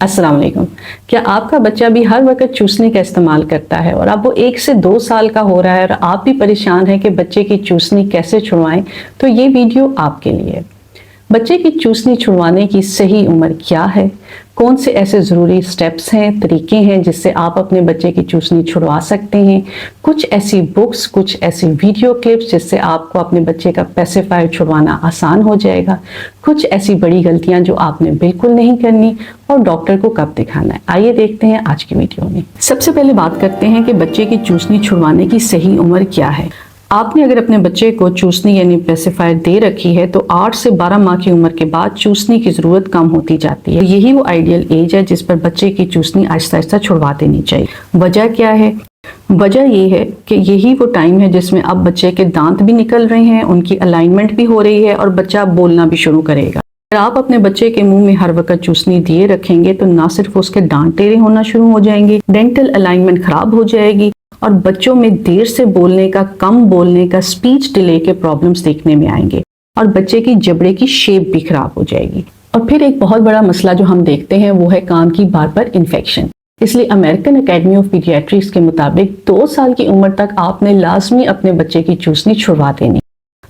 अस्सलाम वालेकुम। क्या आपका बच्चा भी हर वक्त चूसनी का इस्तेमाल करता है और अब वो 1 से 2 साल का हो रहा है और आप भी परेशान हैं कि बच्चे की चूसनी कैसे छुड़वाएं, तो ये वीडियो आपके लिए है। बच्चे की चूसनी छुड़वाने की सही उम्र क्या है, कौन से ऐसे ज़रूरी स्टेप्स हैं, तरीके हैं जिससे आप अपने बच्चे की चूसनी छुड़वा सकते हैं, कुछ ऐसी बुक्स, कुछ ऐसी वीडियो क्लिप्स जिससे आपको अपने बच्चे का पेसिफायर छुड़वाना आसान हो जाएगा, कुछ ऐसी बड़ी गलतियां जो आपने बिल्कुल नहीं करनी और डॉक्टर को कब दिखाना है। आइए देखते हैं आज की वीडियो में। सबसे पहले बात करते हैं कि बच्चे की चूसनी छुड़वाने की सही उम्र क्या है। आपने अगर अपने बच्चे को चूसनी यानी पेसिफायर दे रखी है तो 8 से 12 माह की उम्र के बाद चूसनी की ज़रूरत कम होती जाती है। यही वो आइडियल एज है जिस पर बच्चे की चूसनी आहिस्ता आहिस्ता छुड़वा देनी चाहिए। वजह क्या है? वजह ये है कि यही वो टाइम है जिसमें अब बच्चे के दांत भी निकल रहे हैं, उनकी अलाइनमेंट भी हो रही है और बच्चा बोलना भी शुरू करेगा। अगर आप अपने बच्चे के मुंह में हर वक्त चूसनी दिए रखेंगे तो ना सिर्फ उसके दांत टेढ़े होना शुरू हो जाएंगे, डेंटल अलाइनमेंट खराब हो जाएगी और बच्चों में देर से बोलने का, कम बोलने का, स्पीच डिले के प्रॉब्लम्स देखने में आएंगे और बच्चे की जबड़े की शेप भी खराब हो जाएगी। और फिर एक बहुत बड़ा मसला जो हम देखते हैं वो है कान की बार बार इन्फेक्शन। इसलिए अमेरिकन अकेडमी ऑफ पीडियाट्रिक्स के मुताबिक 2 साल की उम्र तक आपने लाजमी अपने बच्चे की चूसनी छुड़वा देनी।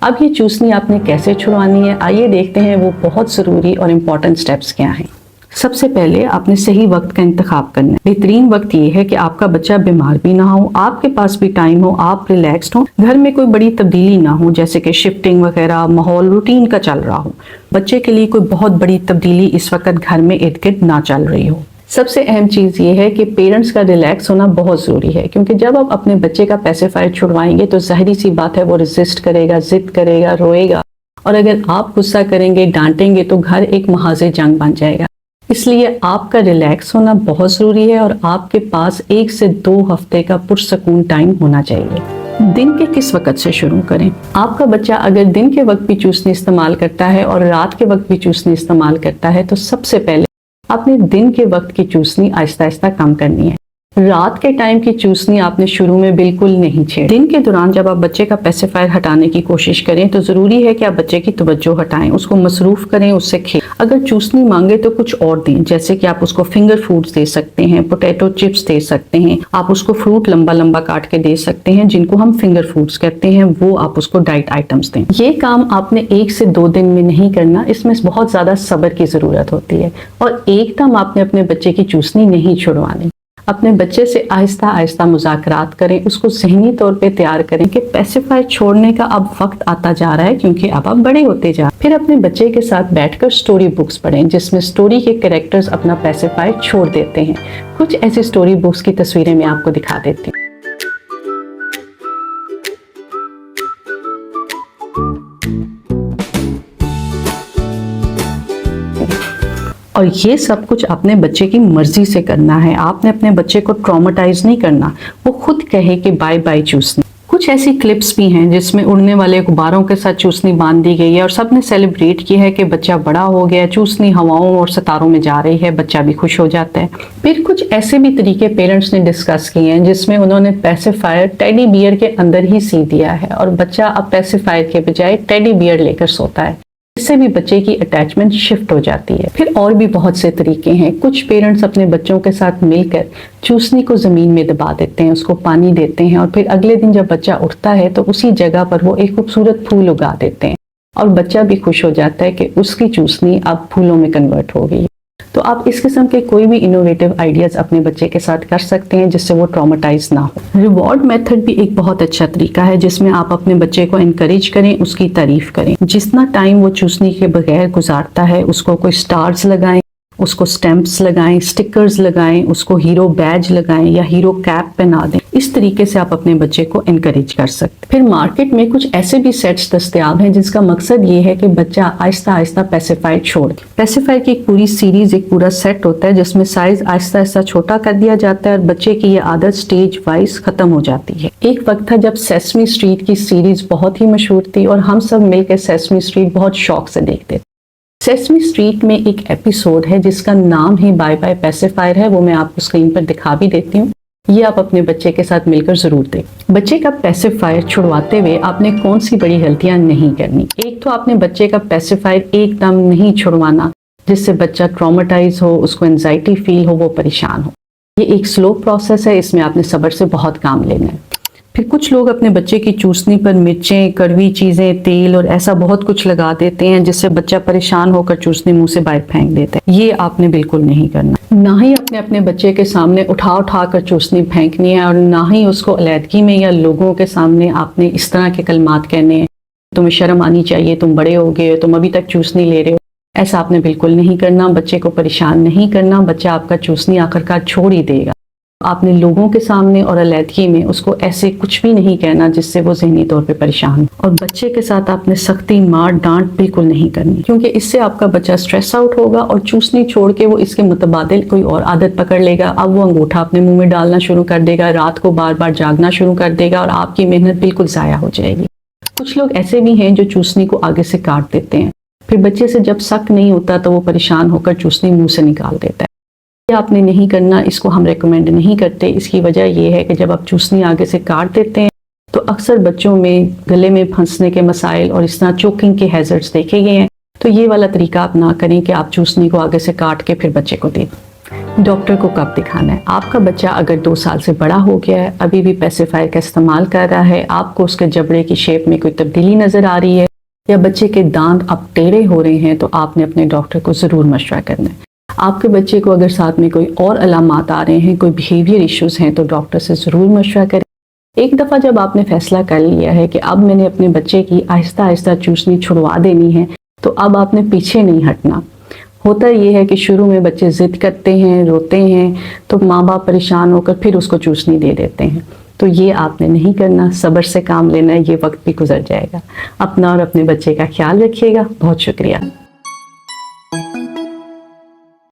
अब ये चूसनी आपने कैसे छुड़वानी है, आइए देखते हैं वो बहुत ज़रूरी और इम्पॉर्टेंट स्टेप्स क्या हैं। सबसे पहले आपने सही वक्त का इंतखाब करना है। बेहतरीन वक्त ये है कि आपका बच्चा बीमार भी ना हो, आपके पास भी टाइम हो, आप रिलैक्स्ड हो, घर में कोई बड़ी तब्दीली ना हो जैसे कि शिफ्टिंग वगैरह, माहौल रूटीन का चल रहा हो। बच्चे के लिए कोई बहुत बड़ी तब्दीली इस वक्त घर में इर्द गिर्द ना चल रही हो। सबसे अहम चीज़ ये है कि पेरेंट्स का रिलैक्स होना बहुत ज़रूरी है, क्योंकि जब आप अपने बच्चे का पेसिफायर छुड़वाएंगे तो ज़ाहिरी सी बात है वो रेजिस्ट करेगा, जिद करेगा, रोएगा और अगर आप गुस्सा करेंगे, डांटेंगे तो घर एक महाज़े जंग बन जाएगा। इसलिए आपका रिलैक्स होना बहुत ज़रूरी है और आपके पास 1 से 2 हफ्ते का पुरसकून टाइम होना चाहिए। दिन के किस वक्त से शुरू करें? आपका बच्चा अगर दिन के वक्त भी चूसनी इस्तेमाल करता है और रात के वक्त भी चूसनी इस्तेमाल करता है तो सबसे पहले आपने दिन के वक्त की चूसनी आहिस्ता आहिस्ता कम करनी है। रात के टाइम की चूसनी आपने शुरू में बिल्कुल नहीं छेड़ी। दिन के दौरान जब आप बच्चे का पेसिफायर हटाने की कोशिश करें तो ज़रूरी है कि आप बच्चे की तवज्जो हटाएं, उसको मसरूफ करें, उससे खेल। अगर चूसनी मांगे तो कुछ और दें, जैसे कि आप उसको फिंगर फूड्स दे सकते हैं, पोटैटो चिप्स दे सकते हैं, आप उसको फ्रूट लंबा लंबा काट के दे सकते हैं जिनको हम फिंगर फूड्स कहते हैं, वो आप उसको डाइट आइटम्स दें। ये काम आपने 1 से 2 दिन में नहीं करना, इसमें बहुत ज़्यादा सब्र की ज़रूरत होती है और एकदम आपने अपने बच्चे की चूसनी नहीं छुड़वानी। अपने बच्चे से आहिस्ता आहिस्ता मुज़ाकरात करें, उसको ज़हनी तौर पे तैयार करें कि पेसिफायर छोड़ने का अब वक्त आता जा रहा है क्योंकि अब आप बड़े होते जा रहे हैं। फिर अपने बच्चे के साथ बैठकर स्टोरी बुक्स पढ़ें जिसमें स्टोरी के कैरेक्टर्स अपना पेसिफायर छोड़ देते हैं। कुछ ऐसी स्टोरी बुक्स की तस्वीरें मैं आपको दिखा देती हूँ। और ये सब कुछ अपने बच्चे की मर्जी से करना है। आपने अपने बच्चे को ट्रॉमेटाइज नहीं करना, वो खुद कहे कि बाय बाय चूसनी। कुछ ऐसी क्लिप्स भी हैं जिसमें उड़ने वाले गुब्बारों के साथ चूसनी बांध दी गई है और सबने सेलिब्रेट किया है कि बच्चा बड़ा हो गया, चूसनी हवाओं और सितारों में जा रही है, बच्चा भी खुश हो जाता है। फिर कुछ ऐसे भी तरीके पेरेंट्स ने डिस्कस किए हैं जिसमें उन्होंने पेसिफायर टेडी बियर के अंदर ही सी दिया है और बच्चा अब पेसिफायर के बजाय टेडी बियर लेकर सोता है। इससे भी बच्चे की अटैचमेंट शिफ्ट हो जाती है। फिर और भी बहुत से तरीके हैं। कुछ पेरेंट्स अपने बच्चों के साथ मिलकर चूसनी को ज़मीन में दबा देते हैं, उसको पानी देते हैं और फिर अगले दिन जब बच्चा उठता है तो उसी जगह पर वो एक खूबसूरत फूल उगा देते हैं और बच्चा भी खुश हो जाता है कि उसकी चूसनी अब फूलों में कन्वर्ट हो गई। तो आप इस किस्म के कोई भी इनोवेटिव आइडियाज़ अपने बच्चे के साथ कर सकते हैं जिससे वो ट्रॉमेटाइज ना हो। रिवॉर्ड मेथड भी एक बहुत अच्छा तरीका है जिसमें आप अपने बच्चे को इनकरेज करें, उसकी तारीफ करें। जितना टाइम वो चूसनी के बगैर गुजारता है उसको कोई स्टार्स लगाएं, उसको स्टैंप्स लगाएं, स्टिकर्स लगाएं, उसको हीरो बैज लगाएं या हीरो कैप पहना दें। इस तरीके से आप अपने बच्चे को इनकरेज कर सकते हैं। फिर मार्केट में कुछ ऐसे भी सेट्स दस्तयाब हैं जिसका मकसद ये है कि बच्चा आहिस्ता आहिस्ता पेसिफायर छोड़ दे। पेसिफायर की एक पूरी सीरीज, एक पूरा सेट होता है जिसमें साइज आहिस्ता आहिस्ता छोटा कर दिया जाता है और बच्चे की ये आदत स्टेज वाइज खत्म हो जाती है। एक वक्त था जब सेसमी स्ट्रीट की सीरीज बहुत ही मशहूर थी और हम सब मिलकर सेसमी स्ट्रीट बहुत शौक से देखते थे। सेसमी स्ट्रीट में एक एपिसोड है जिसका नाम ही बाय बाय पेसिफायर है, वो मैं आपको स्क्रीन पर दिखा भी देती हूँ। ये आप अपने बच्चे के साथ मिलकर जरूर दें। बच्चे का पेसिफायर छुड़वाते हुए आपने कौन सी बड़ी गलतियां नहीं करनी। एक तो आपने बच्चे का पेसिफायर एकदम नहीं छुड़वाना, جس سے بچہ ٹرامیٹائز ہو، اس کو انزائٹی فیل ہو، وہ پریشان ہو۔ یہ ایک سلو پروسیس ہے، اس میں آپ نے صبر سے بہت کام لینا ہے۔ پھر کچھ لوگ اپنے بچے کی چوسنی پر مرچیں، کڑوی چیزیں، تیل اور ایسا بہت کچھ لگا دیتے ہیں جس سے بچہ پریشان ہو کر چوسنی منہ سے باہر پھینک دیتا ہے۔ یہ آپ نے بالکل نہیں کرنا۔ نہ ہی اپنے بچے کے سامنے اٹھا کر چوسنی پھینکنی ہے، اور نہ ہی اس کو علیحدگی میں یا لوگوں کے سامنے آپ نے اس طرح کے کلمات کہنے ہیں، تمہیں شرم آنی چاہیے، تم بڑے ہو گئے ہو، تم ابھی تک چوسنی لے رہے ہو۔ ایسا آپ نے بالکل نہیں کرنا، بچے کو پریشان نہیں کرنا، بچہ آپ کا چوسنی آخرکار چھوڑ ہی دے گا۔ آپ نے لوگوں کے سامنے اور علیحدگی میں اس کو ایسے کچھ بھی نہیں کہنا جس سے وہ ذہنی طور پہ پریشان ہو، اور بچے کے ساتھ آپ نے سختی، مار ڈانٹ بالکل نہیں کرنی، کیونکہ اس سے آپ کا بچہ سٹریس آؤٹ ہوگا اور چوسنی چھوڑ کے وہ اس کے متبادل کوئی اور عادت پکڑ لے گا۔ اب وہ انگوٹھا اپنے منہ میں ڈالنا شروع کر دے گا، رات کو بار بار جاگنا شروع کر دے گا، اور آپ کی محنت بالکل ضائع ہو جائے گی۔ کچھ لوگ ایسے بھی ہیں جو چوسنی کو آگے سے کاٹ دیتے ہیں، پھر بچے سے جب سک نہیں ہوتا تو وہ پریشان ہو کر چوسنی منہ سے نکال دیتا ہے۔ یہ آپ نے نہیں کرنا، اس کو ہم ریکمینڈ نہیں کرتے۔ اس کی وجہ یہ ہے کہ جب آپ چوسنی آگے سے کاٹ دیتے ہیں تو اکثر بچوں میں گلے میں پھنسنے کے مسائل اور اس طرح چوکنگ کے ہیزرڈز دیکھے گئے ہیں۔ تو یہ والا طریقہ آپ نہ کریں کہ آپ چوسنی کو آگے سے کاٹ کے پھر بچے کو دیں۔ ڈاکٹر کو کب دکھانا ہے؟ آپ کا بچہ اگر 2 سال سے بڑا ہو گیا ہے، ابھی بھی پیسیفائر کا استعمال کر رہا ہے، آپ کو اس کے جبڑے کی شیپ میں کوئی تبدیلی نظر آ رہی ہے، یا بچے کے دانت اب ٹیڑھے ہو رہے ہیں، تو آپ نے اپنے ڈاکٹر کو ضرور مشورہ کرنا ہے۔ آپ کے بچے کو اگر ساتھ میں کوئی اور علامات آ رہے ہیں، کوئی بیہیویئر ایشوز ہیں، تو ڈاکٹر سے ضرور مشورہ کریں۔ ایک دفعہ جب آپ نے فیصلہ کر لیا ہے کہ اب میں نے اپنے بچے کی آہستہ آہستہ چوسنی چھڑوا دینی ہے، تو اب آپ نے پیچھے نہیں ہٹنا۔ ہوتا یہ ہے کہ شروع میں بچے ضد کرتے ہیں، روتے ہیں، تو ماں باپ پریشان ہو کر پھر اس کو چوسنی دے دیتے ہیں۔ تو یہ آپ نے نہیں کرنا، صبر سے کام لینا ہے، یہ وقت بھی گزر جائے گا۔ اپنا اور اپنے بچے کا خیال رکھیے گا۔ بہت شکریہ۔